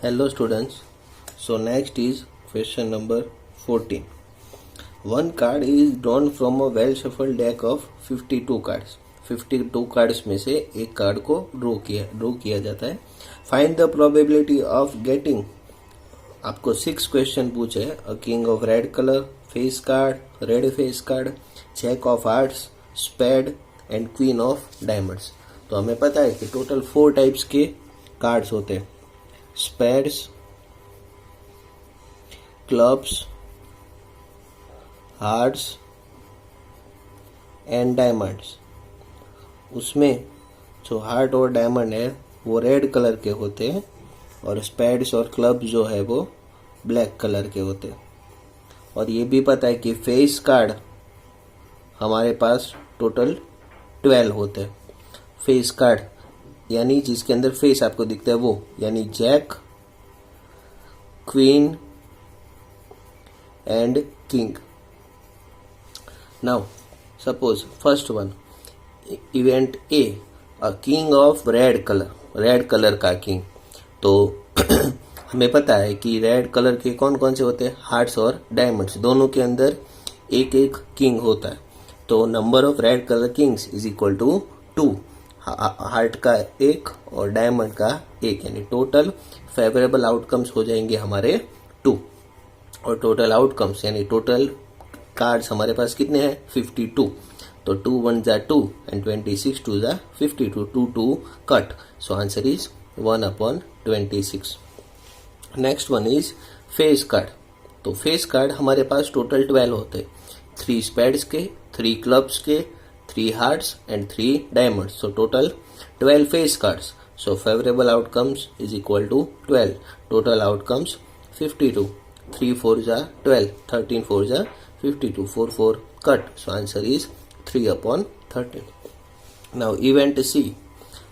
Hello students. So next is question number 14. One card is drawn from a well shuffled deck of 52 cards. 52 cards में से एक card को draw किया जाता है. Find the probability of getting. आपको 6 question पूछे. A king of red colour, face card, red face card, jack of hearts, spade and queen of diamonds. तो हमें पता है कि टोटल 4 टाइप्स के कार्ड्स होते हैं. Spades, clubs, hearts and diamonds. उसमें जो हार्ट और डायमंड है वो रेड कलर के होते हैं और स्पेड्स और क्लब जो है वो ब्लैक कलर के होते हैं. और ये भी पता है कि फेस कार्ड हमारे पास टोटल 12 होते हैं. फेस कार्ड यानी जिसके अंदर फेस आपको दिखता है वो, यानी jack, queen and king. Now suppose first one, event A, a king of red colour, red colour का किंग. तो हमें पता है कि रेड कलर के कौन कौन से होते हैं, हार्ट्स और डायमंड्स. दोनों के अंदर एक एक किंग होता है. तो number of red colour kings is equal to 2. Heart का 1 और डायमंड का 1, यानी टोटल फेवरेबल आउटकम्स हो जाएंगे हमारे 2. और टोटल आउटकम्स यानी टोटल कार्ड्स हमारे पास कितने हैं, 52. तो 2 1 जा 2 एंड 26 2 जा 52. 2 2 cut. So answer is 1/26. Next one is face card. तो फेस कार्ड हमारे पास टोटल 12 होते. 3 स्पेड्स के, 3 क्लब्स के, 3 hearts and 3 diamonds. So total 12 face cards. So favorable outcomes is equal to 12. Total outcomes 52. 3 4s are 12. 13 4s are 52. 4 4 cut. So answer is 3/13. Now event C.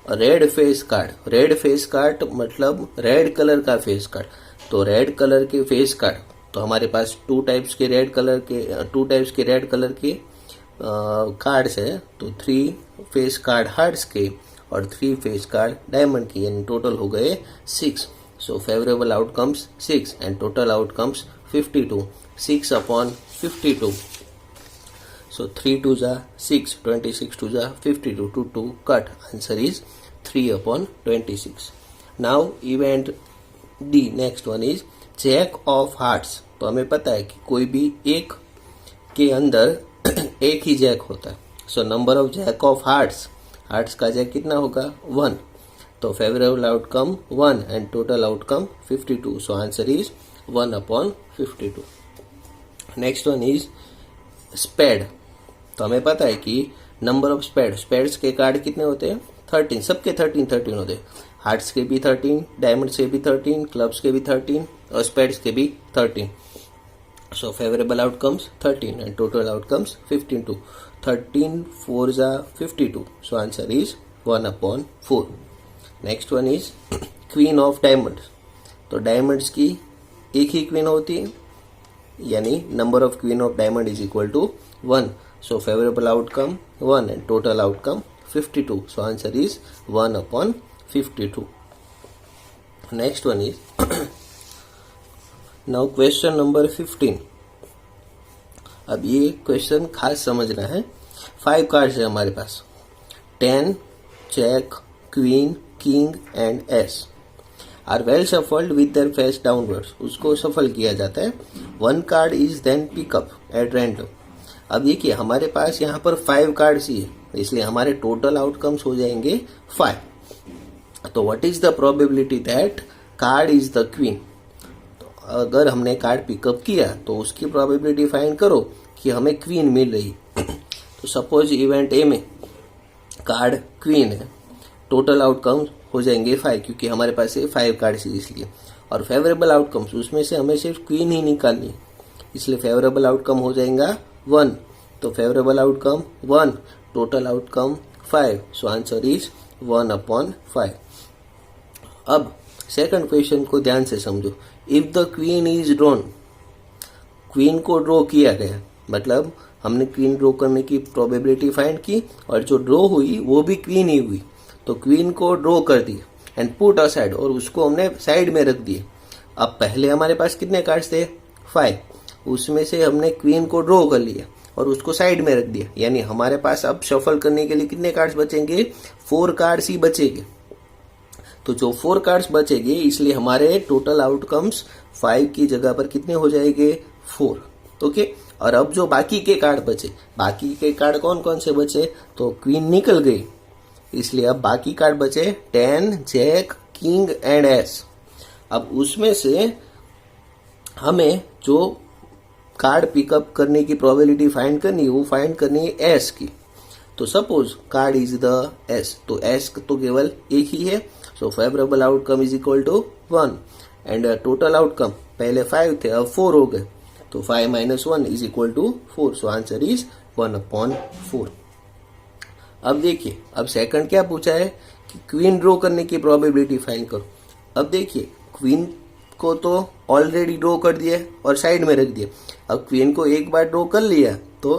A red face card. Red face card मतलब red colour का face card. तो red colour के face card तो हमारे पास 2 types के red colour के cards है. तो 3 फेस कार्ड हार्ट्स के और 3 फेस कार्ड डायमंड के, यानी टोटल हो गए 6. So favourable outcomes 6 and total outcomes 52. 6/52. सो 3 2 जा 6, 26 2 जा 52. 2 2 cut. Answer is 3/26. Now event D. Next one is jack of hearts. तो हमें पता है कि कोई भी एक के अंदर एक ही जैक होता है. So number of jack of hearts, hearts का जैक कितना होगा, 1. तो favourable outcome 1 and total outcome 52. So answer is 1/52. Next one is spade. तो हमें पता है कि नंबर ऑफ स्पेड्स के कार्ड कितने होते हैं, 13. सबके 13 होते हैं. हार्ट्स के भी 13, डायमंड्स के भी 13, क्लब्स के भी 13 और स्पेड्स के भी 13. So favorable outcomes 13 and total outcomes 52. 13 4s are 52. So answer is 1/4. Next one is queen of diamonds. तो diamonds की एक ही queen होती है, यानी number of queen of diamond is equal to 1. So favorable outcome 1 and total outcome 52. So answer is 1/52. Next one is now question number 15. अब ये question खास समझना है. 5 कार्ड्स है हमारे पास, 10, jack, queen, king and ace. Are well shuffled with their face downwards. उसको shuffle किया जाता है. 1 card is then pick up at random. अब देखिए हमारे पास यहाँ पर 5 कार्ड्स ही है, इसलिए हमारे टोटल आउटकम्स हो जाएंगे 5. तो what is the probability that card is the queen. अगर हमने कार्ड पिकअप किया तो उसकी प्रोबेबिलिटी फाइंड करो कि हमें क्वीन मिल रही. तो सपोज इवेंट ए में कार्ड क्वीन है, टोटल आउटकम हो जाएंगे 5, क्योंकि हमारे पास ये 5 कार्ड है इसलिए. और फेवरेबल आउटकम्स उसमें से हमें सिर्फ क्वीन ही निकालनी, इसलिए फेवरेबल आउटकम हो जाएगा 1. तो favourable outcome 1, total outcome 5. So answer is 1/5. अब सेकंड क्वेश्चन को ध्यान से समझो. If the queen is drawn, queen को ड्रॉ किया गया, मतलब हमने क्वीन ड्रॉ करने की प्रोबेबिलिटी फाइंड की और जो ड्रॉ हुई वो भी क्वीन ही हुई. तो क्वीन को ड्रॉ कर दिया एंड पुट असाइड, और उसको हमने साइड में रख दिए। अब पहले हमारे पास कितने कार्ड्स थे? 5, उसमें से हमने क्वीन को ड्रॉ कर लिया और उसको साइड में रख दिया, यानी हमारे पास अब शफल करने के लिए कितने कार्ड्स बचेंगे? 4 कार्ड्स ही बचेंगे। तो जो 4 कार्ड्स बचेंगे, इसलिए हमारे टोटल आउटकम्स 5 की जगह पर कितने हो जाएंगे? 4। ओके, और अब जो बाकी के कार्ड बचे, बाकी के कार्ड कौन कौन से बचे? तो क्वीन निकल गई, इसलिए अब बाकी कार्ड बचे 10, जैक, किंग एंड एस। अब उसमें से हमें जो कार्ड पिकअप करने की प्रोबेबिलिटी फाइंड करनी है, वो फाइंड करनी है एस की। तो suppose card is the ace, तो एस तो केवल एक ही है, so favourable outcome is equal to 1 and total outcome पहले 5 थे, अब 4 हो गए, तो 5 - 1 is equal to 4, so answer is 1/4। अब देखिए, अब सेकंड क्या पूछा है कि क्वीन ड्रॉ करने की प्रोबेबिलिटी फाइंड करो। अब देखिए, क्वीन को तो ऑलरेडी ड्रॉ कर दिया और साइड में रख दिया। अब क्वीन को एक बार ड्रॉ कर लिया तो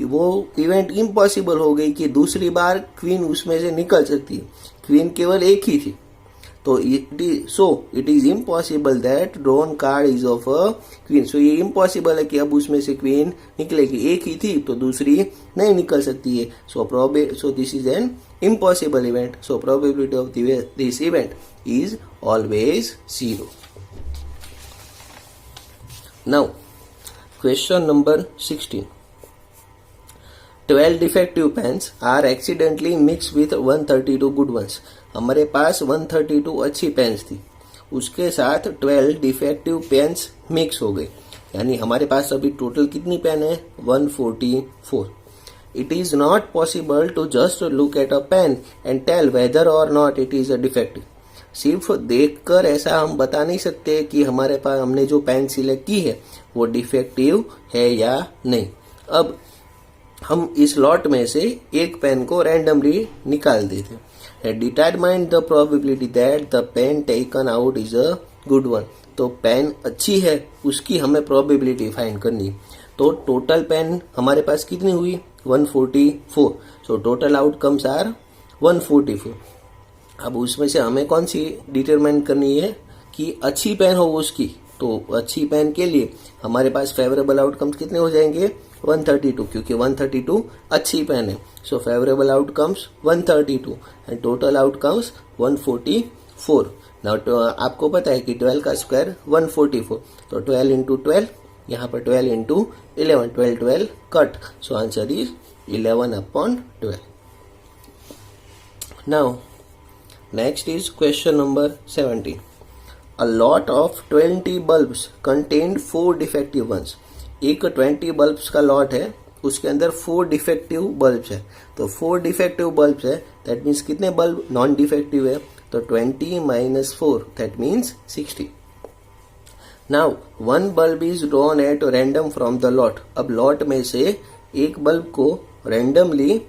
वो इवेंट इम्पॉसिबल हो गई कि दूसरी बार क्वीन उसमें से निकल सकती है। क्वीन केवल एक ही थी, तो it is impossible that drawn card is of a queen. So ये इम्पॉसिबल है कि अब उसमें से क्वीन निकलेगी, एक ही थी तो दूसरी नहीं निकल सकती है। So this is an impossible event, so probability of this event is always 0. Now, question number 16. 12 defective pens are accidentally mixed with 132 good ones. हमारे पास 132 अच्छी पेन्स थी, उसके साथ 12 डिफेक्टिव पेन्स मिक्स हो गई, यानी हमारे पास अभी टोटल कितनी पेन है? 144. It is not possible to just look at a pen and tell whether or not it is a defective. सिर्फ देखकर ऐसा हम बता नहीं सकते कि हमारे पास हमने जो पेन सिलेक्ट की है वो डिफेक्टिव है या नहीं। अब हम इस लॉट में से एक पेन को रैंडमली निकाल देते हैं। Determine the probability that the pen taken out is a good one. तो पेन अच्छी है, उसकी हमें प्रोबेबिलिटी फाइंड करनी। तो टोटल पेन हमारे पास कितनी हुई? 144। So total outcomes are 144। अब उसमें से हमें कौन सी डिटरमाइन करनी है कि अच्छी पेन हो उसकी। तो अच्छी पेन के लिए हमारे पास फेवरेबल आउटकम्स कितने हो जाएंगे? 132, क्योंकि 132 अच्छी पेन है। So favourable outcomes 132 and total outcomes 144। Now आपको पता है कि 12 का स्क्वायर 144, तो 12 × 12, यहाँ पर 12 × 11, 12 cut, so answer is 11/12। Now next is question number 17. A lot of 20 bulbs contained 4 defective ones. एक 20 bulbs का लॉट है, उसके अंदर 4 डिफेक्टिव बल्ब्स है। तो 4 डिफेक्टिव बल्ब्स है, दैट मीन्स कितने बल्ब नॉन डिफेक्टिव है? तो 20 - 4, that means 60. Now 1 bulb is drawn at random from the lot. अब लॉट में से एक बल्ब को रैंडमली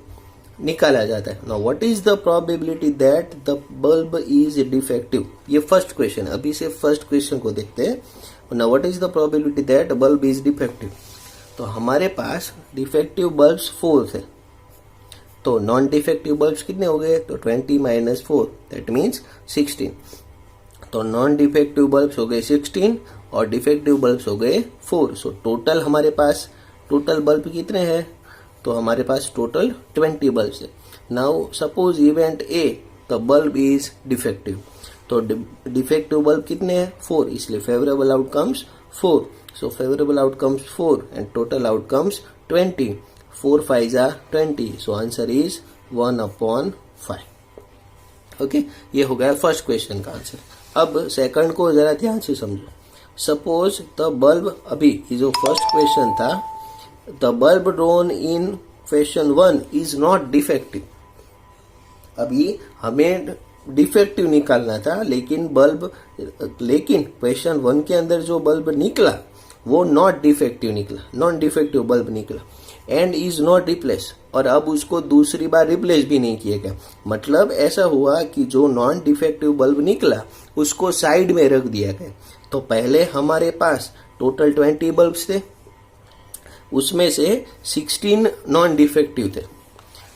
निकाला जाता है। Now what is the probability that the bulb is defective? ये फर्स्ट क्वेश्चन है, अभी से फर्स्ट क्वेश्चन को देखते हैं। Now what is the probability that bulb is defective? तो हमारे पास डिफेक्टिव बल्ब्स 4 थे, तो नॉन डिफेक्टिव बल्ब्स कितने हो गए? तो 20 - 4, दैट मीन्स 16। तो नॉन डिफेक्टिव बल्ब्स हो गए 16 और डिफेक्टिव बल्ब्स हो गए 4। सो टोटल हमारे पास टोटल बल्ब कितने हैं? तो हमारे पास टोटल 20 बल्ब्स है। Now suppose event A the bulb is defective, तो डिफेक्टिव बल्ब कितने हैं? 4, इसलिए favourable outcomes 4। So favourable outcomes 4 and total outcomes 20। 4 × 5 = 20, so answer is 1/5। Okay, ये हो गया फर्स्ट क्वेश्चन का आंसर। अब सेकंड को जरा ध्यान से समझो। सपोज द बल्ब, अभी ये जो फर्स्ट क्वेश्चन था, the bulb drawn in question 1 is not defective. अभी हमें डिफेक्टिव निकालना था, लेकिन क्वेश्चन 1 के अंदर जो बल्ब निकला वो नॉट डिफेक्टिव निकला, नॉन डिफेक्टिव बल्ब निकला, एंड इज नॉट रिप्लेस, और अब उसको दूसरी बार रिप्लेस भी नहीं किया गया। मतलब ऐसा हुआ कि जो नॉन डिफेक्टिव बल्ब निकला उसको साइड में रख दिया गया। तो पहले हमारे पास टोटल 20 बल्ब्स थे, उसमें से 16 नॉन डिफेक्टिव थे।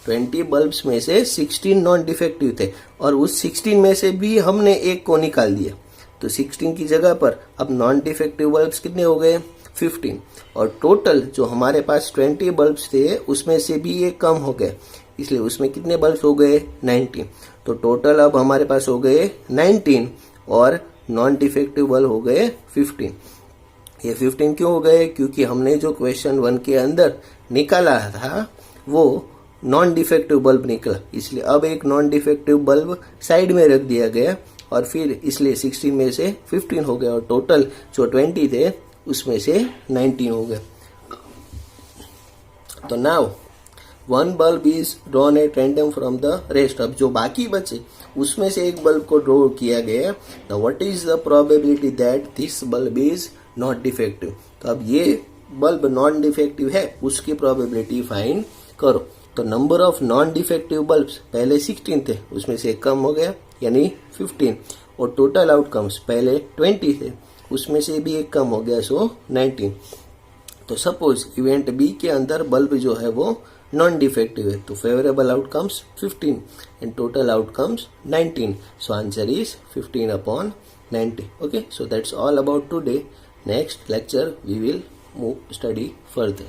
20 बल्ब्स में से 16 नॉन डिफेक्टिव थे और उस 16 में से भी हमने एक को निकाल दिया, तो 16 की जगह पर अब नॉन डिफेक्टिव बल्ब्स कितने हो गए 15, और टोटल जो हमारे पास 20 बल्ब्स थे उसमें से भी एक कम हो गए, इसलिए उसमें कितने बल्ब्स हो गए 19। तो टोटल अब हमारे पास हो गए 19 और नॉन डिफेक्टिव बल्ब हो गए 15। ये 15 क्यों हो गए? क्योंकि हमने जो क्वेश्चन 1 के अंदर निकाला था वो नॉन डिफेक्टिव बल्ब निकला, इसलिए अब एक नॉन डिफेक्टिव बल्ब साइड में रख दिया गया और फिर इसलिए 16 में से 15 हो गया और टोटल जो 20 थे उसमें से 19 हो गए। तो now one bulb is drawn at random from the rest. अब जो बाकी बचे उसमें से एक बल्ब को ड्रॉ किया गया। Now what is the probability that this bulb is not defective. तो अब ये बल्ब नॉन डिफेक्टिव है उसकी प्रोबेबिलिटी फाइंड करो। तो number of non defective bulbs पहले 16 थे उसमें से एक कम हो गया यानी 15, और टोटल आउटकम्स पहले 20 थे उसमें से भी एक कम हो गया सो 19। तो सपोज इवेंट बी के अंदर बल्ब जो है वो नॉन डिफेक्टिव है, तो favourable outcomes 15 and total outcomes 19। So answer is 15/90। Okay, so that's all about today. Next lecture we will study further.